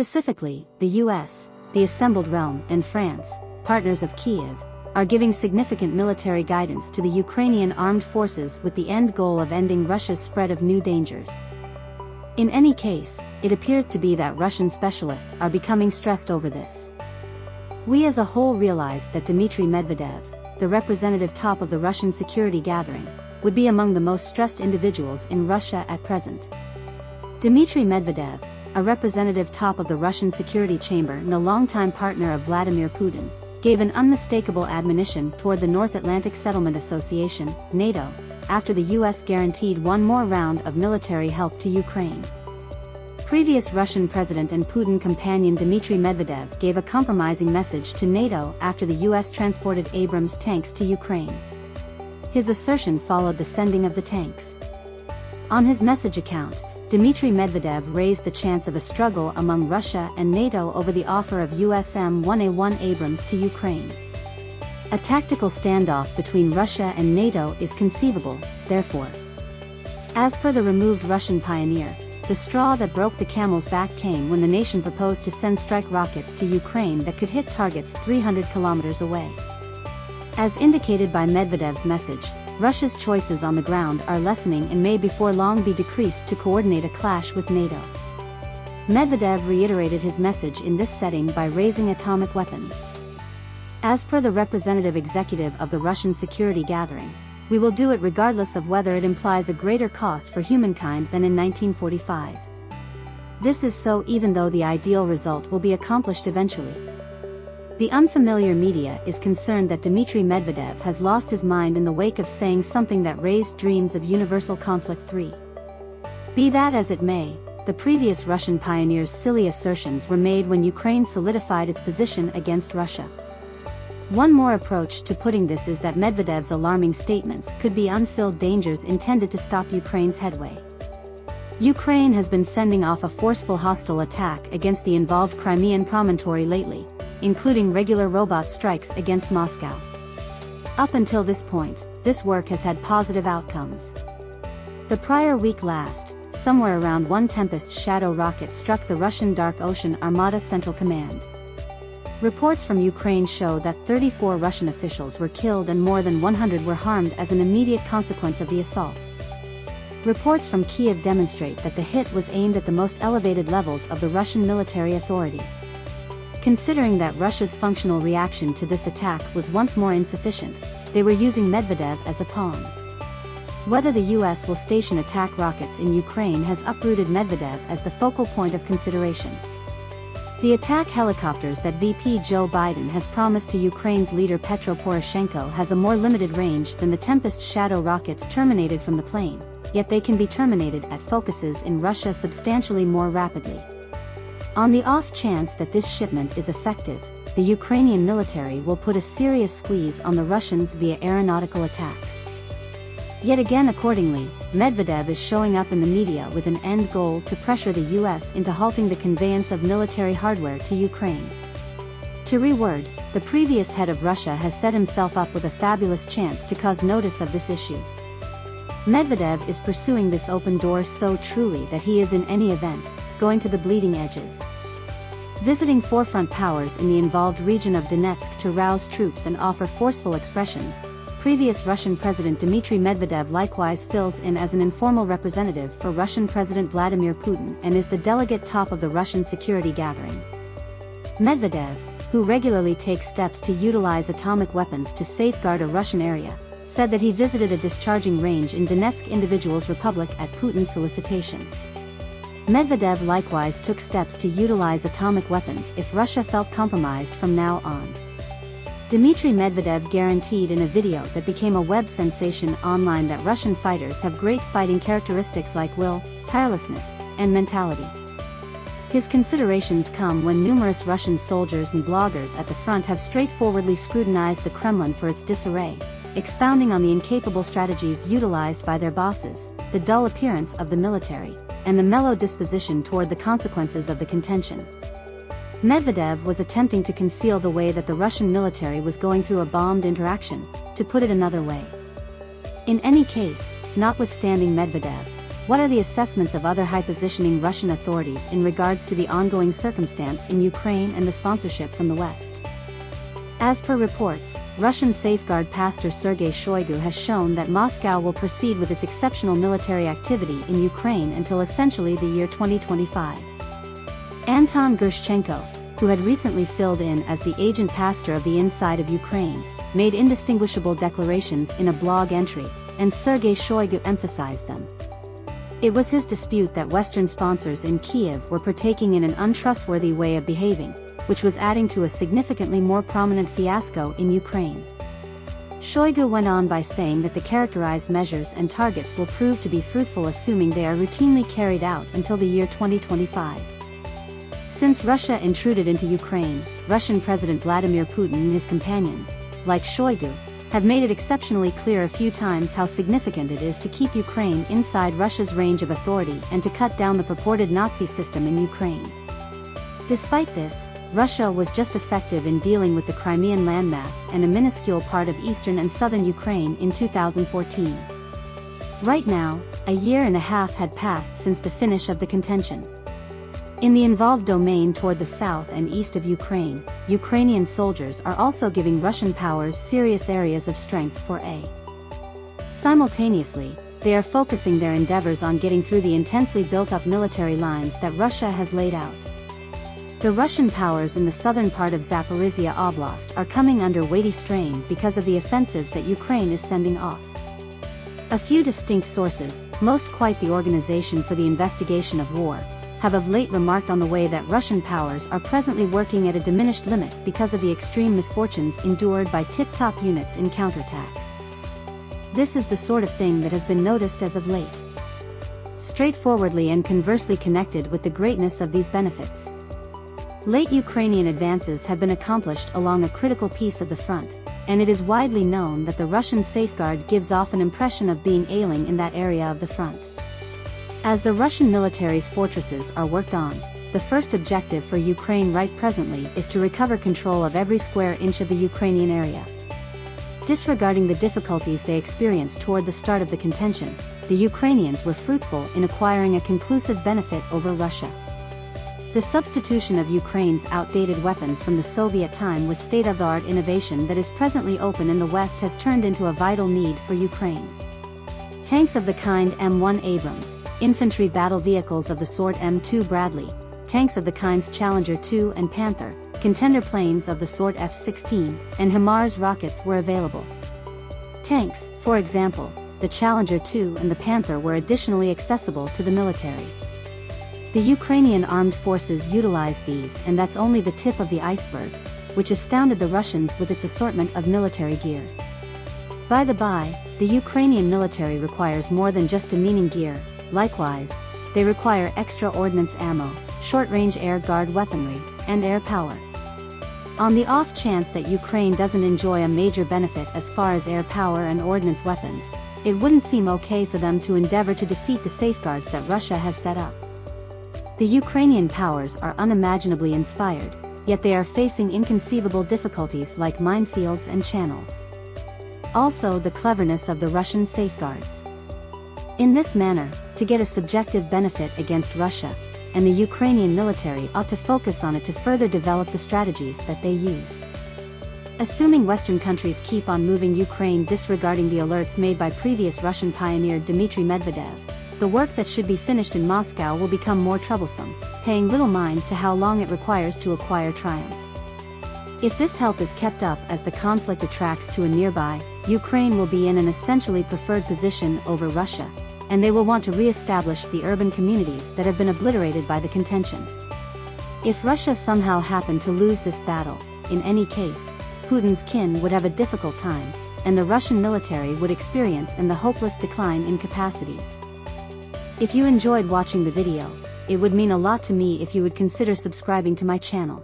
Specifically, the US, the Assembled Realm, and France, partners of Kyiv, are giving significant military guidance to the Ukrainian armed forces with the end goal of ending Russia's spread of new dangers. In any case, it appears to be that Russian specialists are becoming stressed over this. We as a whole realize that Dmitry Medvedev, the representative top of the Russian security gathering, would be among the most stressed individuals in Russia at present. Dmitry Medvedev, a representative top of the Russian security chamber and a longtime partner of Vladimir Putin, gave an unmistakable admonition toward the North Atlantic Settlement Association, NATO, after the US guaranteed one more round of military help to Ukraine. Previous Russian President and Putin companion Dmitry Medvedev gave a compromising message to NATO after the US transported Abrams tanks to Ukraine. His assertion followed the sending of the tanks. On his message account, Dmitry Medvedev raised the chance of a struggle among Russia and NATO over the offer of US M1A1 Abrams to Ukraine. A tactical standoff between Russia and NATO is conceivable, therefore. As per the removed Russian pioneer, the straw that broke the camel's back came when the nation proposed to send strike rockets to Ukraine that could hit targets 300 kilometers away. As indicated by Medvedev's message, Russia's choices on the ground are lessening and may before long be decreased to coordinate a clash with NATO. Medvedev reiterated his message in this setting by raising atomic weapons. As per the representative executive of the Russian security gathering, we will do it regardless of whether it implies a greater cost for humankind than in 1945. This is so even though the ideal result will be accomplished eventually. The unfamiliar media is concerned that Dmitry Medvedev has lost his mind in the wake of saying something that raised dreams of universal conflict 3. Be that as it may, the previous Russian pioneer's silly assertions were made when Ukraine solidified its position against Russia. One more approach to putting this is that Medvedev's alarming statements could be unfilled dangers intended to stop Ukraine's headway. Ukraine has been sending off a forceful hostile attack against the involved Crimean promontory lately, including regular robot strikes against Moscow. Up until this point, this work has had positive outcomes. The prior week somewhere around 1 Tempest Shadow rocket struck the Russian Dark Ocean Armada Central Command. Reports from Ukraine show that 34 Russian officials were killed and more than 100 were harmed as an immediate consequence of the assault. Reports from Kyiv demonstrate that the hit was aimed at the most elevated levels of the Russian military authority. Considering that Russia's functional reaction to this attack was once more insufficient, they were using Medvedev as a pawn. Whether the US will station attack rockets in Ukraine has uprooted Medvedev as the focal point of consideration. The attack helicopters that VP Joe Biden has promised to Ukraine's leader Petro Poroshenko has a more limited range than the Tempest Shadow rockets terminated from the plane, yet they can be terminated at focuses in Russia substantially more rapidly. On the off chance that this shipment is effective, the Ukrainian military will put a serious squeeze on the Russians via aeronautical attacks. Yet again accordingly, Medvedev is showing up in the media with an end goal to pressure the US into halting the conveyance of military hardware to Ukraine. To reword, the previous head of Russia has set himself up with a fabulous chance to cause notice of this issue. Medvedev is pursuing this open door so truly that he is in any event going to the bleeding edges. Visiting forefront powers in the involved region of Donetsk to rouse troops and offer forceful expressions, previous Russian President Dmitry Medvedev likewise fills in as an informal representative for Russian President Vladimir Putin and is the delegate top of the Russian security gathering. Medvedev, who regularly takes steps to utilize atomic weapons to safeguard a Russian area, said that he visited a discharging range in Donetsk Individuals Republic at Putin's solicitation. Medvedev likewise took steps to utilize atomic weapons if Russia felt compromised from now on. Dmitry Medvedev guaranteed in a video that became a web sensation online that Russian fighters have great fighting characteristics like will, tirelessness, and mentality. His considerations come when numerous Russian soldiers and bloggers at the front have straightforwardly scrutinized the Kremlin for its disarray, expounding on the incapable strategies utilized by their bosses, the dull appearance of the military, and the mellow disposition toward the consequences of the contention. Medvedev was attempting to conceal the way that the Russian military was going through a bombed interaction, to put it another way. In any case, notwithstanding Medvedev, What are the assessments of other high-positioning Russian authorities in regards to the ongoing circumstance in Ukraine and the sponsorship from the West? As per reports, Russian safeguard pastor Sergei Shoigu has shown that Moscow will proceed with its exceptional military activity in Ukraine until essentially the year 2025. Anton Gershchenko, who had recently filled in as the agent pastor of the inside of Ukraine, made indistinguishable declarations in a blog entry, and Sergei Shoigu emphasized them. It was his dispute that Western sponsors in Kyiv were partaking in an untrustworthy way of behaving, which was adding to a significantly more prominent fiasco in Ukraine. Shoigu went on by saying that the characterized measures and targets will prove to be fruitful assuming they are routinely carried out until the year 2025. Since Russia intruded into Ukraine, Russian President Vladimir Putin and his companions, like Shoigu, have made it exceptionally clear a few times how significant it is to keep Ukraine inside Russia's range of authority and to cut down the purported Nazi system in Ukraine. Despite this, Russia was just effective in dealing with the Crimean landmass and a minuscule part of eastern and southern Ukraine in 2014. Right now, a year and a half had passed since the finish of the contention. In the involved domain toward the south and east of Ukraine, Ukrainian soldiers are also giving Russian powers serious areas of strength for A. Simultaneously, they are focusing their endeavors on getting through the intensely built-up military lines that Russia has laid out. The Russian powers in the southern part of Zaporizhia Oblast are coming under weighty strain because of the offensives that Ukraine is sending off. A few distinct sources, most quite the Organization for the Investigation of War, have of late remarked on the way that Russian powers are presently working at a diminished limit because of the extreme misfortunes endured by tip-top units in counterattacks. This is the sort of thing that has been noticed as of late. Straightforwardly and conversely connected with the greatness of these benefits. Late Ukrainian advances have been accomplished along a critical piece of the front, and it is widely known that the Russian safeguard gives off an impression of being ailing in that area of the front. As the Russian military's fortresses are worked on, the first objective for Ukraine right presently is to recover control of every square inch of the Ukrainian area. Disregarding the difficulties they experienced toward the start of the contention, the Ukrainians were fruitful in acquiring a conclusive benefit over Russia. The substitution of Ukraine's outdated weapons from the Soviet time with state-of-the-art innovation that is presently open in the West has turned into a vital need for Ukraine. Tanks of the kind M1 Abrams, infantry battle vehicles of the sort M2 Bradley, tanks of the kinds Challenger 2 and Panther, contender planes of the sort F-16, and HIMARS rockets were available. Tanks, for example, the Challenger 2 and the Panther were additionally accessible to the military. The Ukrainian armed forces utilized these, and that's only the tip of the iceberg, which astounded the Russians with its assortment of military gear. By the by, the Ukrainian military requires more than just demeaning gear. Likewise, they require extra ordnance ammo, short-range air guard weaponry, and air power. On the off chance that Ukraine doesn't enjoy a major benefit as far as air power and ordnance weapons, it wouldn't seem okay for them to endeavor to defeat the safeguards that Russia has set up. The Ukrainian powers are unimaginably inspired, yet they are facing inconceivable difficulties like minefields and channels. Also the cleverness of the Russian safeguards. In this manner, to get a subjective benefit against Russia, and the Ukrainian military ought to focus on it to further develop the strategies that they use. Assuming Western countries keep on moving Ukraine disregarding the alerts made by previous Russian pioneer Dmitry Medvedev, the work that should be finished in Moscow will become more troublesome, paying little mind to how long it requires to acquire triumph. If this help is kept up as the conflict attracts to a nearby, Ukraine will be in an essentially preferred position over Russia, and they will want to re-establish the urban communities that have been obliterated by the contention. If Russia somehow happened to lose this battle, in any case, Putin's kin would have a difficult time, and the Russian military would experience the hopeless decline in capacities. If you enjoyed watching the video, it would mean a lot to me if you would consider subscribing to my channel.